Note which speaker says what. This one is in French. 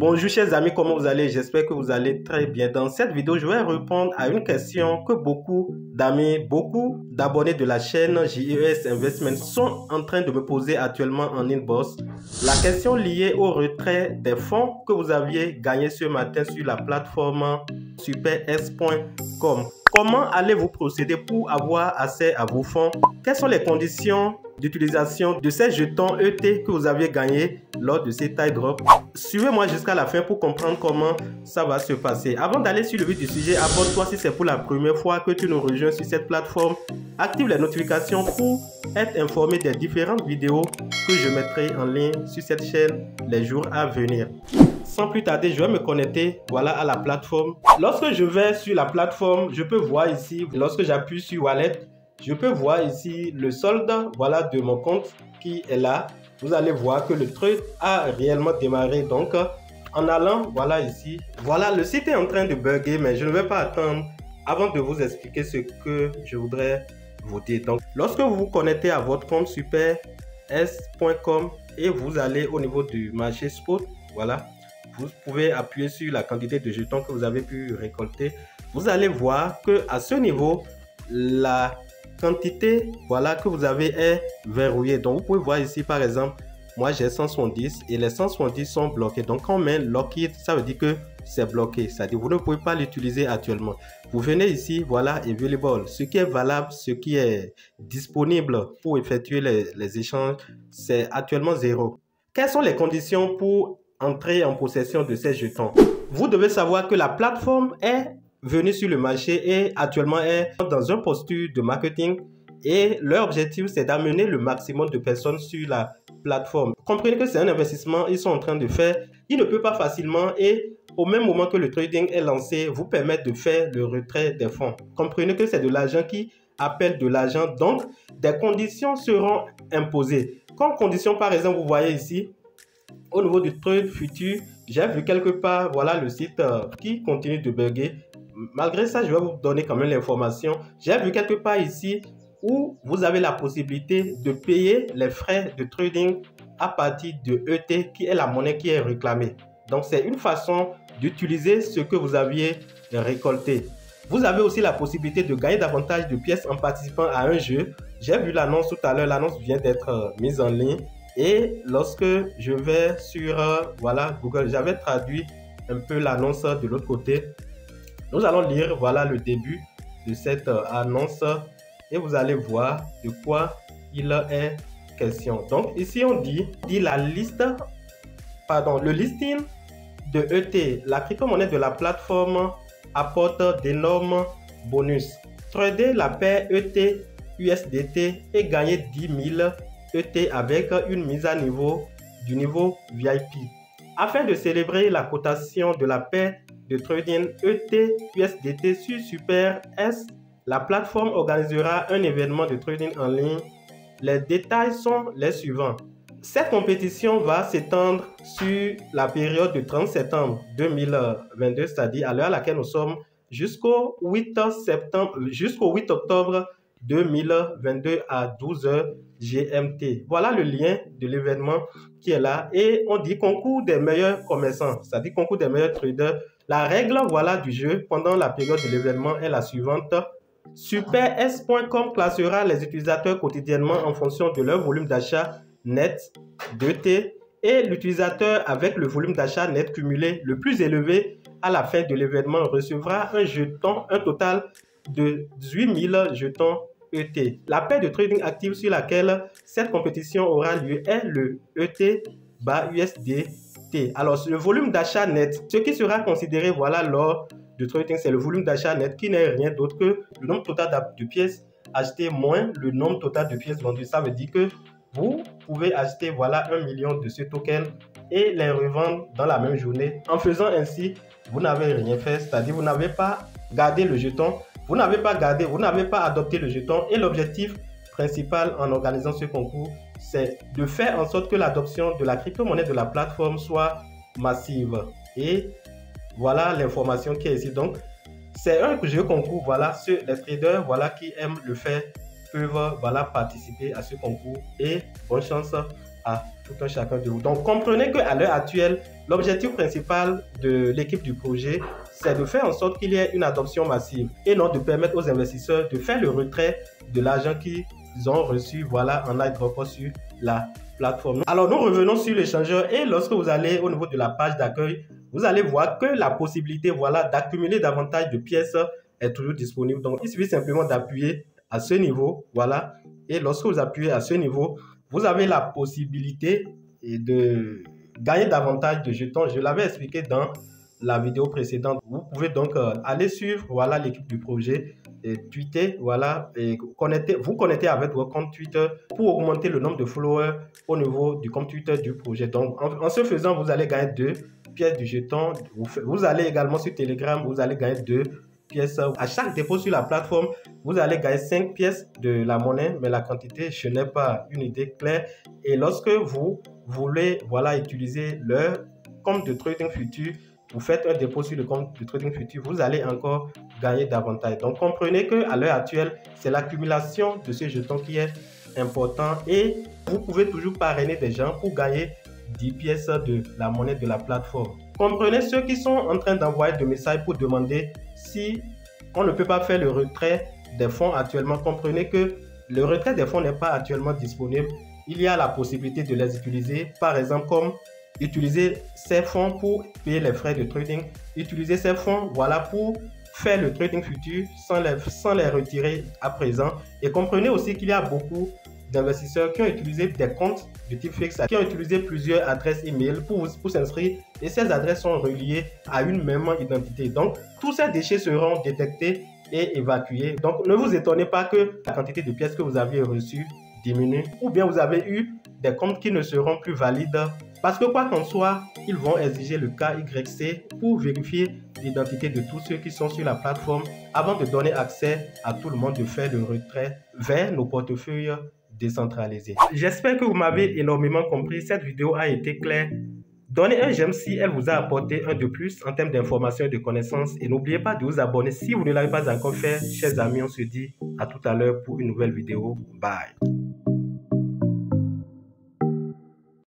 Speaker 1: Bonjour chers amis, comment vous allez? J'espère que vous allez très bien. Dans cette vidéo, je vais répondre à une question que beaucoup d'amis, beaucoup d'abonnés de la chaîne JES Investment sont en train de me poser actuellement en inbox. La question liée au retrait des fonds que vous aviez gagné ce matin sur la plateforme supers.com. Comment allez-vous procéder pour avoir accès à vos fonds? Quelles sont les conditions d'utilisation de ces jetons ET que vous aviez gagnés lors de ces tide drops? Suivez-moi jusqu'à la fin pour comprendre comment ça va se passer. Avant d'aller sur le vif du sujet, abonne-toi si c'est pour la première fois que tu nous rejoins sur cette plateforme. Active les notifications pour être informé des différentes vidéos que je mettrai en ligne sur cette chaîne les jours à venir. Sans plus tarder, je vais me connecter à la plateforme. Lorsque je vais sur la plateforme, je peux voir ici, lorsque j'appuie sur Wallet, je peux voir ici le solde de mon compte qui est là. Vous allez voir que le trade a réellement démarré. Donc, en allant, ici, le site est en train de bugger, mais je ne vais pas attendre avant de vous expliquer ce que je voudrais vous dire. Donc, lorsque vous vous connectez à votre compte supers.com et vous allez au niveau du marché spot, vous pouvez appuyer sur la quantité de jetons que vous avez pu récolter. Vous allez voir que à ce niveau, la quantité que vous avez est verrouillée. Donc vous pouvez voir ici par exemple, moi j'ai 170 et les 170 sont bloqués. Donc quand on met locked, ça veut dire que c'est bloqué, c'est-à-dire vous ne pouvez pas l'utiliser actuellement. Vous venez ici, available, ce qui est valable, ce qui est disponible pour effectuer les échanges, c'est actuellement 0. Quelles sont les conditions pour entrer en possession de ces jetons? Vous devez savoir que la plateforme est venue sur le marché et actuellement est dans un posture de marketing et leur objectif c'est d'amener le maximum de personnes sur la plateforme. Comprenez que c'est un investissement, ils sont en train de faire, ils ne peuvent pas facilement et au même moment que le trading est lancé, vous permettre de faire le retrait des fonds. Comprenez que c'est de l'argent qui appelle de l'argent, donc des conditions seront imposées. Comme condition par exemple, vous voyez ici, au niveau du trade futur, j'ai vu quelque part, le site qui continue de bugger. Malgré ça, je vais vous donner quand même l'information. J'ai vu quelque part ici où vous avez la possibilité de payer les frais de trading à partir de ET, qui est la monnaie qui est réclamée. Donc, c'est une façon d'utiliser ce que vous aviez récolté. Vous avez aussi la possibilité de gagner davantage de pièces en participant à un jeu. J'ai vu l'annonce tout à l'heure, l'annonce vient d'être mise en ligne. Et lorsque je vais sur Google, j'avais traduit un peu l'annonce de l'autre côté. Nous allons lire le début de cette annonce et vous allez voir de quoi il est question. Donc ici on dit le listing de ET, la crypto-monnaie de la plateforme apporte d'énormes bonus. Trader la paire ET USDT et gagner 10 000 ET avec une mise à niveau du niveau VIP. Afin de célébrer la cotation de la paire de trading ET USDT sur Super S, la plateforme organisera un événement de trading en ligne. Les détails sont les suivants. Cette compétition va s'étendre sur la période du 30 septembre 2022, c'est-à-dire à l'heure à laquelle nous sommes, jusqu'au 8 octobre 2022 à 12h GMT. Voilà le lien de l'événement qui est là et on dit concours des meilleurs commerçants, c'est-à-dire concours des meilleurs traders. La règle du jeu pendant la période de l'événement est la suivante. Supers.com classera les utilisateurs quotidiennement en fonction de leur volume d'achat net d'ET et l'utilisateur avec le volume d'achat net cumulé le plus élevé à la fin de l'événement recevra un total de 18 000 jetons ET. La paire de trading active sur laquelle cette compétition aura lieu est le ET/USDT. Alors, le volume d'achat net, ce qui sera considéré lors du trading, c'est le volume d'achat net qui n'est rien d'autre que le nombre total de pièces achetées moins le nombre total de pièces vendues. Ça veut dire que vous pouvez acheter 1 million de ce token et les revendre dans la même journée. En faisant ainsi, vous n'avez rien fait, c'est-à-dire vous n'avez pas gardé le jeton. Vous n'avez pas adopté le jeton et l'objectif principal en organisant ce concours, c'est de faire en sorte que l'adoption de la crypto-monnaie de la plateforme soit massive. Et voilà l'information qui est ici. Donc, c'est un jeu concours. Les traders qui aiment le faire peuvent participer à ce concours et bonne chance à tout un chacun de vous. Donc, comprenez qu'à l'heure actuelle, l'objectif principal de l'équipe du projet, c'est de faire en sorte qu'il y ait une adoption massive et non de permettre aux investisseurs de faire le retrait de l'argent qu'ils ont reçu, voilà, en airdrop sur la plateforme. Alors, nous revenons sur l'échangeur et lorsque vous allez au niveau de la page d'accueil, vous allez voir que la possibilité, voilà, d'accumuler davantage de pièces est toujours disponible. Donc, il suffit simplement d'appuyer à ce niveau, voilà. Et lorsque vous appuyez à ce niveau, vous avez la possibilité de gagner davantage de jetons. Je l'avais expliqué dans la vidéo précédente. Vous pouvez donc aller suivre, voilà, l'équipe du projet et tweeter, voilà, et vous connecter avec votre compte Twitter pour augmenter le nombre de followers au niveau du compte Twitter du projet. Donc, en ce faisant, vous allez gagner 2 pièces du jeton. Vous allez également sur Telegram, vous allez gagner 2 pièces. À chaque dépôt sur la plateforme, vous allez gagner 5 pièces de la monnaie, mais la quantité, je n'ai pas une idée claire. Et lorsque vous voulez, voilà, utiliser leur compte de trading futur, vous faites un dépôt sur le compte de trading futur, vous allez encore gagner davantage. Donc, comprenez qu'à l'heure actuelle, c'est l'accumulation de ces jetons qui est important et vous pouvez toujours parrainer des gens pour gagner 10 pièces de la monnaie de la plateforme. Comprenez ceux qui sont en train d'envoyer des messages pour demander si on ne peut pas faire le retrait des fonds actuellement. Comprenez que le retrait des fonds n'est pas actuellement disponible. Il y a la possibilité de les utiliser, par exemple, comme utiliser ces fonds pour payer les frais de trading, utiliser ces fonds, voilà, pour faire le trading futur sans les retirer à présent. Et comprenez aussi qu'il y a beaucoup d'investisseurs qui ont utilisé des comptes de type fixe, qui ont utilisé plusieurs adresses email pour s'inscrire et ces adresses sont reliées à une même identité. Donc, tous ces déchets seront détectés et évacués. Donc, ne vous étonnez pas que la quantité de pièces que vous aviez reçues diminue ou bien vous avez eu des comptes qui ne seront plus valides parce que quoi qu'en soit, ils vont exiger le KYC pour vérifier l'identité de tous ceux qui sont sur la plateforme avant de donner accès à tout le monde de faire le retrait vers nos portefeuilles décentralisés. J'espère que vous m'avez énormément compris. Cette vidéo a été claire. Donnez un j'aime si elle vous a apporté un de plus en termes d'informations et de connaissances. Et n'oubliez pas de vous abonner si vous ne l'avez pas encore fait. Chers amis, on se dit à tout à l'heure pour une nouvelle vidéo. Bye.